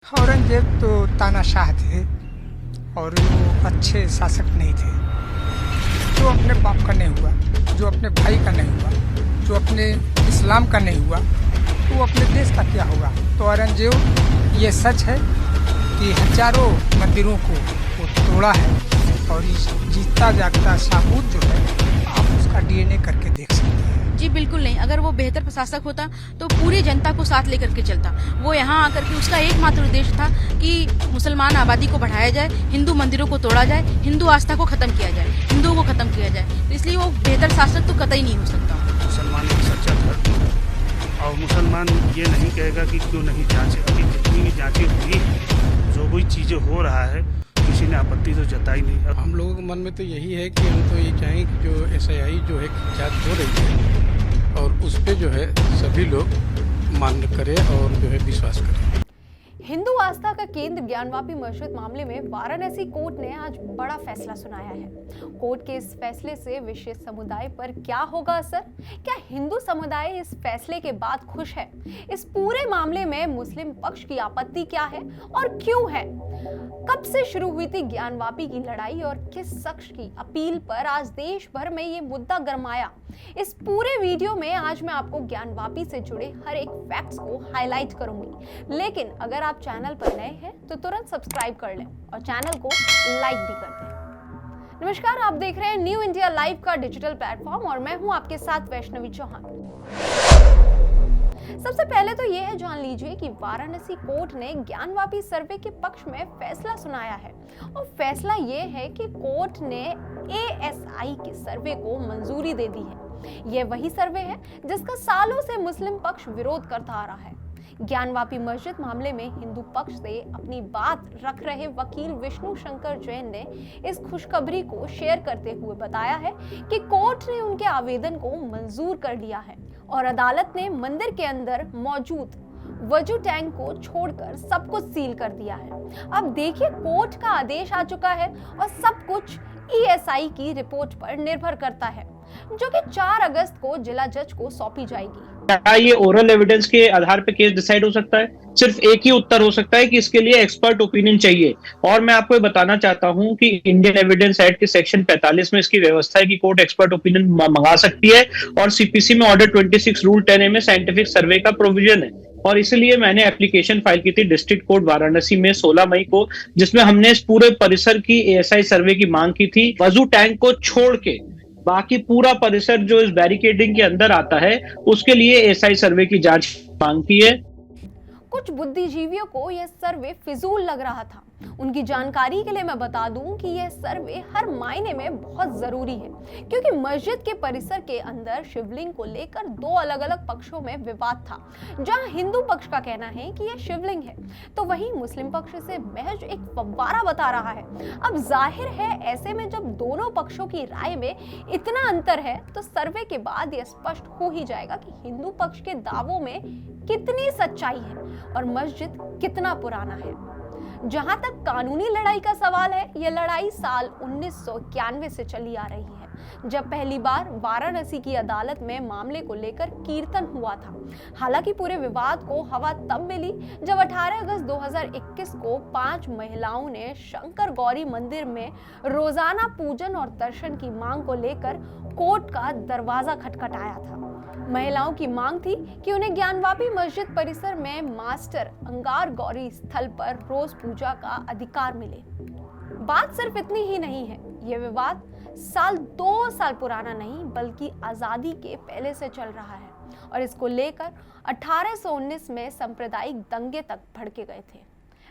औरंगजेब तो तानाशाह थे और वो अच्छे शासक नहीं थे। जो अपने बाप का नहीं हुआ, जो अपने भाई का नहीं हुआ, जो अपने इस्लाम का नहीं हुआ, तो वो अपने देश का क्या होगा। तो औरंगजेब ये सच है कि हजारों मंदिरों को वो तोड़ा है और इस जीता जागता साबूत जो है आप उसका डीएनए करके देख सकते हैं। जी बिल्कुल नहीं। अगर वो बेहतर प्रशासक होता तो पूरी जनता को साथ लेकर के चलता। वो यहाँ आकर के उसका एकमात्र उद्देश्य था कि मुसलमान आबादी को बढ़ाया जाए, हिंदू मंदिरों को तोड़ा जाए, हिंदू आस्था को खत्म किया जाए, हिंदुओं को खत्म किया जाए। तो इसलिए वो बेहतर शासक तो कतई नहीं हो सकता। मुसलमान एक सच्चा धर्म है और मुसलमान ये नहीं कहेगा कि क्यों नहीं जांचे। अभी जितनी भी जांचें हुई, जो कोई चीज़ें हो रहा है, किसी ने आपत्ति तो जताई नहीं। हम लोगों के मन में तो यही है कि हम तो ये चाहें कि जो SII जो है जांच हो रही है और उस पे जो है सभी लोग मान्य करें और जो है विश्वास करें। हिंदू आस्था का केंद्र ज्ञानवापी मस्जिद मामले में वाराणसी कोर्ट ने आज बड़ा फैसला सुनाया है। कोर्ट के इस फैसले से विशेष समुदाय पर क्या होगा असर? क्या हिंदू समुदाय इस फैसले के बाद खुश है? इस पूरे मामले में मुस्लिम पक्ष की आपत्ति क्या है और क्यों है? कब से शुरू हुई थी ज्ञानवापी की लड़ाई और किस शख्स की अपील पर आज देश भर में ये मुद्दा गरमाया? इस पूरे वीडियो में आज मैं आपको ज्ञानवापी से जुड़े हर एक फैक्ट्स को हाईलाइट करूंगी। लेकिन अगर आप चैनल पर नए हैं तो तुरंत सब्सक्राइब कर लें और चैनल को लाइक भी कर दें। नमस्कार, आप देख रहे हैं न्यू इंडिया लाइव का डिजिटल प्लेटफॉर्म और मैं हूं आपके साथ वैष्णवी चौहान। सबसे पहले तो यह जान लीजिए कि वाराणसी कोर्ट ने ज्ञानवापी सर्वे के पक्ष में फैसला सुनाया है और फैसला यह है कि कोर्ट ने ASI के सर्वे को मंजूरी दे दी है। यह वही सर्वे है जिसका सालों से मुस्लिम पक्ष विरोध करता आ रहा है। ज्ञानवापी मस्जिद मामले में हिंदू पक्ष से अपनी बात रख रहे वकील विष्णु शंकर जैन ने इस खुशखबरी को शेयर करते हुए बताया है कि कोर्ट ने उनके आवेदन को मंजूर कर लिया है और अदालत ने मंदिर के अंदर मौजूद वजू टैंक को छोड़कर सब कुछ सील कर दिया है। अब देखिए, कोर्ट का आदेश आ चुका है और सब कुछ ESI की रिपोर्ट पर निर्भर करता है जो कि 4 अगस्त को जिला जज को सौंपी जाएगी। क्या ये ओरल एविडेंस के आधार पर केस डिसाइड हो सकता है? सिर्फ एक ही उत्तर हो सकता है कि इसके लिए एक्सपर्ट ओपिनियन चाहिए। और मैं आपको बताना चाहता हूं कि इंडियन एविडेंस एक्ट के सेक्शन 45 में इसकी व्यवस्था है कि कोर्ट एक्सपर्ट ओपिनियन मंगा सकती है और CPC में ऑर्डर 26 रूल 10A में साइंटिफिक सर्वे का प्रोविजन है। और इसलिए मैंने एप्लीकेशन फाइल की थी डिस्ट्रिक्ट कोर्ट वाराणसी में 16 मई को, जिसमें हमने इस पूरे परिसर की ASI सर्वे की मांग की थी। वजू टैंक को छोड़ के बाकी पूरा परिसर जो इस बैरिकेडिंग के अंदर आता है उसके लिए ASI सर्वे की जांच मांगती है। कुछ बुद्धिजीवियों को यह सर्वे फिजूल लग रहा था। उनकी जानकारी के लिए मैं बता दूं कि यह सर्वे हर मायने में बहुत जरूरी है क्योंकि मस्जिद के परिसर के अंदर शिवलिंग को लेकर 2 अलग-अलग पक्षों में विवाद था। जहां हिंदू पक्ष का कहना है कि यह शिवलिंग है तो वहीं मुस्लिम पक्ष इसे महज एक फव्वारा बता रहा है। अब जाहिर है ऐसे में जब दोनों पक्षों की राय में इतना अंतर है तो सर्वे के बाद यह स्पष्ट हो ही जाएगा कि हिंदू पक्ष के दावों में कितनी सच्चाई है और मस्जिद कितना पुराना है। जहां तक कानूनी लड़ाई का सवाल है, यह लड़ाई साल 1991 से चली आ रही है जब पहली बार वाराणसी की अदालत में मामले को लेकर कीर्तन हुआ था। हालांकि पूरे विवाद को हवा तब मिली जब 18 अगस्त 2021 को 5 महिलाओं ने शंकर गौरी मंदिर में रोजाना पूजन और दर्शन की मांग को लेकर कोर्ट का दरवाजा खटखटाया था। महिलाओं की मांग थी कि उन्हें ज्ञानवापी मस्जिद परिसर में मास्टर अंगार गौरी स्थल पर रोज पूजा का अधिकार मिले। बात सिर्फ इतनी ही नहीं है, यह विवाद 2 साल पुराना नहीं बल्कि आजादी के पहले से चल रहा है और इसको लेकर 1819 में सांप्रदायिक दंगे तक भड़के गए थे।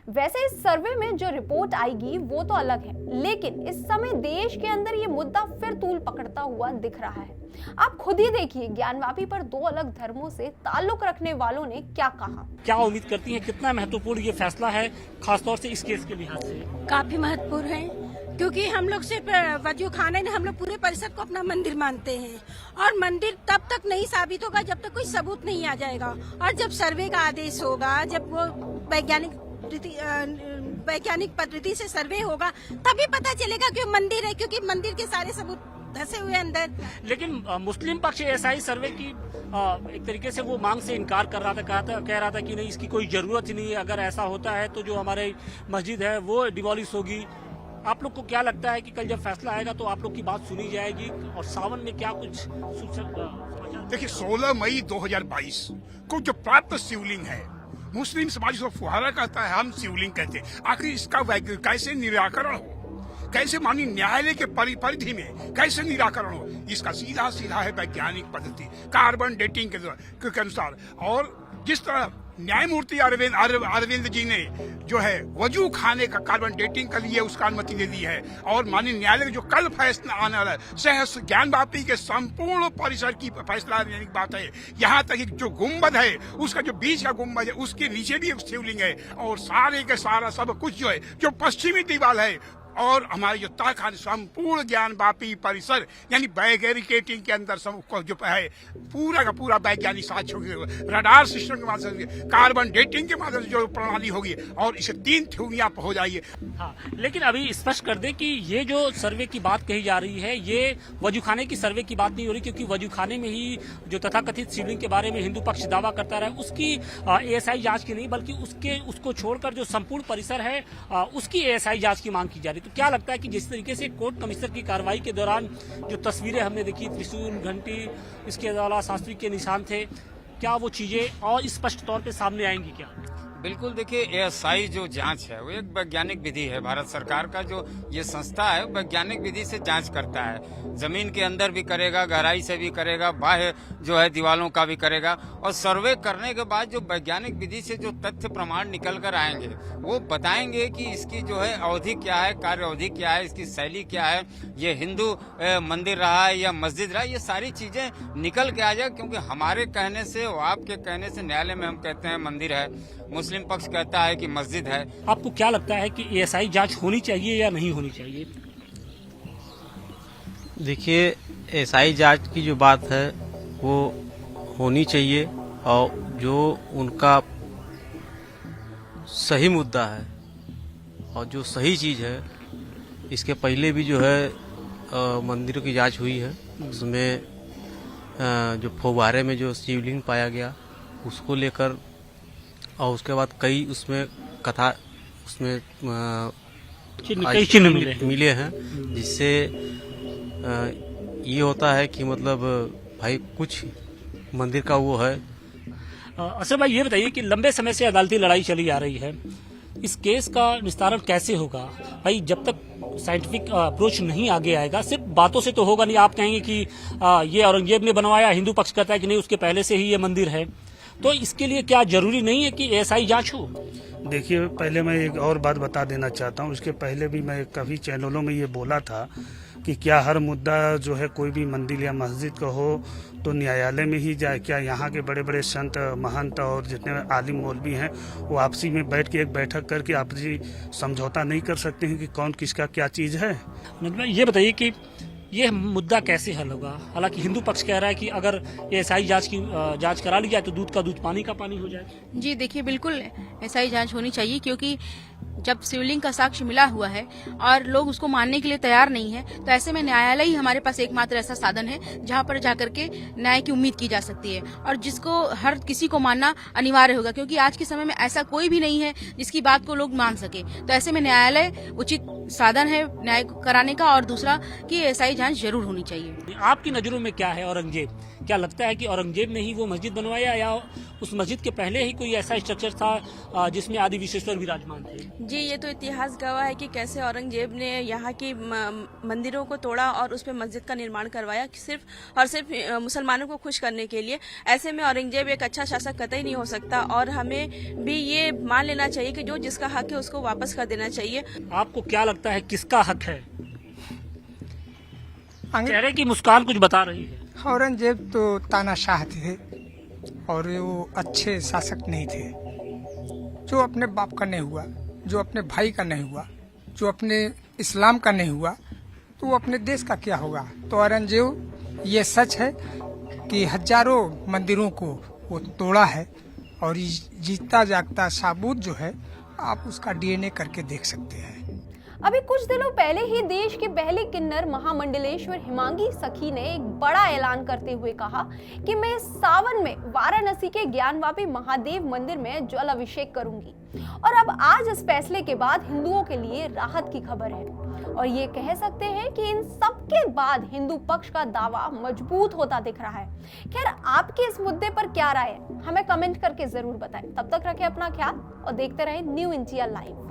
वैसे इस सर्वे में जो रिपोर्ट आएगी वो तो अलग है, लेकिन इस समय देश के अंदर ये मुद्दा फिर तूल पकड़ता हुआ दिख रहा है। आप खुद ही देखिए, ज्ञानवापी पर 2 अलग धर्मों से ताल्लुक रखने वालों ने क्या कहा। क्या उम्मीद करती हैं कितना महत्वपूर्ण ये फैसला है, खासतौर से इस केस के लिहाज से? काफी महत्वपूर्ण है क्योंकि हम लोग सिर्फ वजू खाना नहीं, हम लोग पूरे परिसर को अपना मंदिर मानते हैं और मंदिर तब तक नहीं साबित होगा जब तक कोई सबूत नहीं आ जाएगा। और जब सर्वे का आदेश होगा, जब वो वैज्ञानिक पद्धति से सर्वे होगा तभी पता चलेगा कि मंदिर है, क्योंकि मंदिर के सारे सबूत धसे हुए अंदर। लेकिन मुस्लिम पक्ष एएसआई सर्वे की एक तरीके से वो मांग से इनकार कर रहा था, कह रहा था कि नहीं, इसकी कोई जरूरत ही नहीं है, अगर ऐसा होता है तो जो हमारे मस्जिद है वो डिमोलिश होगी। आप लोग को क्या लगता है कि कल जब फैसला आएगा तो आप लोग की बात सुनी जाएगी और सावन में क्या कुछ देखिए 16 मई 2022 को जो प्राप्त शिवलिंग है, मुस्लिम समाज उसको फुहारा कहता है, हम शिवलिंग कहते हैं। आखिर इसका कैसे निराकरण हो, कैसे माननीय न्यायालय के परिधि में कैसे निराकरण हो, इसका सीधा सीधा है वैज्ञानिक पद्धति कार्बन डेटिंग के अनुसार। और जिस तरह न्यायमूर्ति अरविंद जी ने जो है वजू खाने का कार्बन डेटिंग के लिए उसका अनुमति दे दी है, और माननीय न्यायालय का जो कल फैसला आने वाला है सहस्त्र ज्ञान वापी के संपूर्ण परिसर की फैसला लेने की बात है। यहाँ तक कि जो गुम्बद है उसका जो बीच का गुम्बद है उसके नीचे भी एक शिवलिंग है, और सारे के सारा सब कुछ जो है जो पश्चिमी दीवार है और हमारे जो ताखान संपूर्ण ज्ञान वापी परिसर यानी बैरिकेटिंग के अंदर सब जो है पूरा का पूरा वैज्ञानिक साक्ष्य होगी, रडार सिस्टम के माध्यम से, कार्बन डेटिंग के माध्यम से जो प्रणाली होगी, और इसे 3 थ्योरियां हो जाएगी। हाँ, लेकिन अभी स्पष्ट कर दें कि ये जो सर्वे की बात कही जा रही है ये वजूखाने की सर्वे की बात नहीं हो रही, क्योंकि वजूखाने में ही जो तथाकथित शिवलिंग के बारे में हिंदू पक्ष दावा करता रहा उसकी एएसआई जांच की नहीं, बल्कि उसको छोड़कर जो संपूर्ण परिसर है उसकी एएसआई जांच की मांग की जा रही। तो क्या लगता है कि जिस तरीके से कोर्ट कमिश्नर की कार्रवाई के दौरान जो तस्वीरें हमने देखी, त्रिशूल, घंटी, इसके अलावा शास्त्री के निशान थे, क्या वो चीजें और स्पष्ट तौर पे सामने आएंगी क्या? बिल्कुल, देखिए एएसआई जो जांच है वो एक वैज्ञानिक विधि है। भारत सरकार का जो ये संस्था है वैज्ञानिक विधि से जांच करता है, जमीन के अंदर भी करेगा, गहराई से भी करेगा, बाह्य जो है दीवारों का भी करेगा, और सर्वे करने के बाद जो वैज्ञानिक विधि से जो तथ्य प्रमाण निकल कर आएंगे वो बताएंगे कि इसकी जो है अवधि क्या है, कार्य अवधि क्या है, इसकी शैली क्या है, ये हिंदू मंदिर रहा है या मस्जिद रहा है, ये सारी चीजें निकल के आ जाए। क्योंकि हमारे कहने से और आपके कहने से न्यायालय में हम कहते हैं मंदिर है, मुस्लिम पक्ष कहता है कि मस्जिद है। आपको क्या लगता है कि एएसआई जांच होनी चाहिए या नहीं होनी चाहिए? देखिए एएसआई जांच की जो बात है वो होनी चाहिए, और जो उनका सही मुद्दा है और जो सही चीज़ है, इसके पहले भी जो है मंदिरों की जांच हुई है, उसमें जो फोवारे में जो शिवलिंग पाया गया उसको लेकर, और उसके बाद कई उसमें कथा उसमें कई चिन्ह मिले हैं, जिससे ये होता है कि मतलब भाई कुछ मंदिर का वो है। असर भाई ये बताइए कि लंबे समय से अदालती लड़ाई चली आ रही है, इस केस का निस्तारण कैसे होगा? भाई जब तक साइंटिफिक अप्रोच नहीं आगे आएगा, सिर्फ बातों से तो होगा नहीं। आप कहेंगे कि ये औरंगजेब ने बनवाया, हिंदू पक्ष कहता है कि नहीं उसके पहले से ही ये मंदिर है, तो इसके लिए क्या जरूरी नहीं है कि एएसआई जांच हो? देखिए, पहले मैं एक और बात बता देना चाहता हूँ। इसके पहले भी मैं काफ़ी चैनलों में ये बोला था कि क्या हर मुद्दा जो है कोई भी मंदिर या मस्जिद का हो तो न्यायालय में ही जाए? क्या यहाँ के बड़े बड़े संत, महंत और जितने आलिम मौलवी हैं वो आपसी में बैठ के एक बैठक करके आपसी समझौता नहीं कर सकते हैं कि कौन किसका क्या चीज़ है? मतलब ये बताइए कि ये मुद्दा कैसे हल होगा? हालांकि हिंदू पक्ष कह रहा है कि अगर एएसआई जांच करा ली जाए तो दूध का दूध, पानी का पानी हो जाए। जी देखिए, बिल्कुल एएसआई जांच होनी चाहिए, क्योंकि जब शिवलिंग का साक्ष्य मिला हुआ है और लोग उसको मानने के लिए तैयार नहीं है, तो ऐसे में न्यायालय ही हमारे पास एकमात्र ऐसा साधन है जहां पर जाकर के न्याय की उम्मीद की जा सकती है, और जिसको हर किसी को मानना अनिवार्य होगा, क्योंकि आज के समय में ऐसा कोई भी नहीं है जिसकी बात को लोग मान सके। तो ऐसे में न्यायालय उचित साधन है न्याय कराने का, और दूसरा कि एएसआई जांच जरूर होनी चाहिए। आपकी नजरों में क्या है औरंगजेब? क्या लगता है कि औरंगजेब ने ही वो मस्जिद बनवाया, या उस मस्जिद के पहले ही कोई ऐसा स्ट्रक्चर था जिसमें आदि विश्वेश्वर विराजमान थे? जी, ये तो इतिहास गवाह है कि कैसे औरंगजेब ने यहाँ की मंदिरों को तोड़ा और उस पर मस्जिद का निर्माण करवाया, सिर्फ और सिर्फ मुसलमानों को खुश करने के लिए। ऐसे में औरंगजेब एक अच्छा शासक कतई नहीं हो सकता, और हमें भी ये मान लेना चाहिए कि जो जिसका हक है उसको वापस कर देना चाहिए। आपको क्या लगता है किसका हक है? चेहरे की मुस्कान कुछ बता रही है। औरंगजेब तो तानाशाह थे और वो अच्छे शासक नहीं थे। जो अपने बाप का नहीं हुआ, जो अपने भाई का नहीं हुआ, जो अपने इस्लाम का नहीं हुआ, तो वो अपने देश का क्या होगा? तो औरंगजेब, ये सच है कि हजारों मंदिरों को वो तोड़ा है, और जीता जागता साबूत जो है आप उसका डीएनए करके देख सकते हैं। अभी कुछ दिनों पहले ही देश की पहली किन्नर महामंडलेश्वर हिमांगी सखी ने एक बड़ा ऐलान करते हुए कहा कि मैं इस सावन में वाराणसी के ज्ञानवापी महादेव मंदिर में जल अभिषेक करूंगी। और अब आज इस फैसले के बाद हिंदुओं के लिए राहत की खबर है और ये कह सकते हैं कि इन सब के बाद हिंदू पक्ष का दावा मजबूत होता दिख रहा है। खैर, आपकी इस मुद्दे पर क्या राय है, हमें कमेंट करके जरूर बताएं। तब तक रखें अपना ख्याल और देखते रहें न्यू इंडिया लाइव।